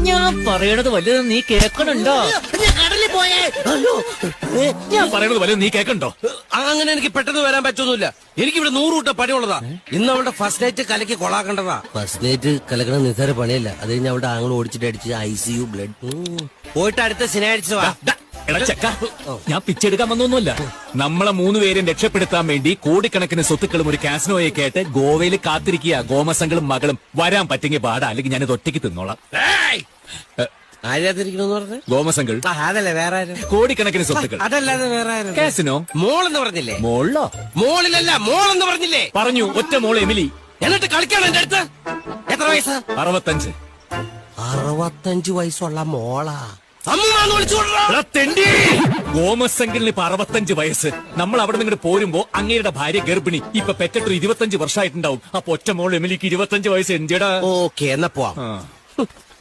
ഞാൻ പറയണത് വല്ലതും നീ കേക്കണുണ്ടോ? ഞാൻ കടലിൽ പോയേ. അയ്യോ. ഞാൻ പറയണത് വല്ലതും നീ കേക്കണ്ടോ? അങ്ങനെ എനിക്ക് പെട്ടെന്ന് വരാൻ പറ്റൊന്നുമില്ല. എനിക്കിവിടെ 100 കൂട്ടം പണിയുള്ളതാ. ഇന്ന് അവളുടെ ഫസ്റ്റ് നൈറ്റ് കലക്കി കൊളാക്കണ്ടതാ. ഫസ്റ്റ് നൈറ്റ് കലക്കണ നിസ്സാര പണിയല്ല. അത് കഴിഞ്ഞ് അവളുടെ ആങ്ങൾ ഓടിച്ചിട്ട് അടിച്ച് ICU ബ്ലഡ് പോയിട്ട് അടുത്ത ശനിയാഴ്ച വാ. എടാ ചെക്ക, ഞാൻ പിച്ചെടുക്കാൻ വന്നൊന്നുമല്ല. നമ്മളെ 3 പേരും രക്ഷപ്പെടുത്താൻ വേണ്ടി കോടിക്കണക്കിന് സ്വത്തുക്കളും ഒരു കാസിനോയൊക്കെ ആയിട്ട് ഗോവയിൽ കാത്തിരിക്കുക. ഗോമസങ്ങളും മകളും വരാൻ പറ്റെങ്കിൽ പാടാ, അല്ലെങ്കിൽ ഞാനിത് ഒറ്റയ്ക്ക് തിന്നോളാം. ആരാതിരിക്കണെന്ന് പറഞ്ഞ ഗോമസങ്ങൾ അതല്ലേ വേറെ ആരും. കോടിക്കണക്കിന് സ്വത്തുക്കൾ. അതല്ലാതെ വേറെ ആരും. കാസിനോ മോളെന്ന് പറഞ്ഞില്ലേ? മോളോ? മോളിലല്ല, മോളെന്ന് പറഞ്ഞില്ലേ? പറഞ്ഞു. ഒറ്റ മോള് എമിലി. എന്നിട്ട് കളിക്കണം എന്റെ അടുത്ത്. എത്ര വയസ്സാ? 65. 65 വയസ്സുള്ള മോളാ. ഗോമസംഗലിന് ഇപ്പൊ 65 വയസ്സ്. നമ്മൾ അവിടെ നിന്ന് പോരുമ്പോ അങ്ങയുടെ ഭാര്യ ഗർഭിണി. ഇപ്പൊ പെറ്റിട്ട് 25 വർഷമായിട്ടുണ്ടാവും. അപ്പൊ ഒറ്റ മോൾ എമിലിക്ക് 25 വയസ്സ്. എന്തിടാ? ഓക്കെ, എന്നാ പോവാം.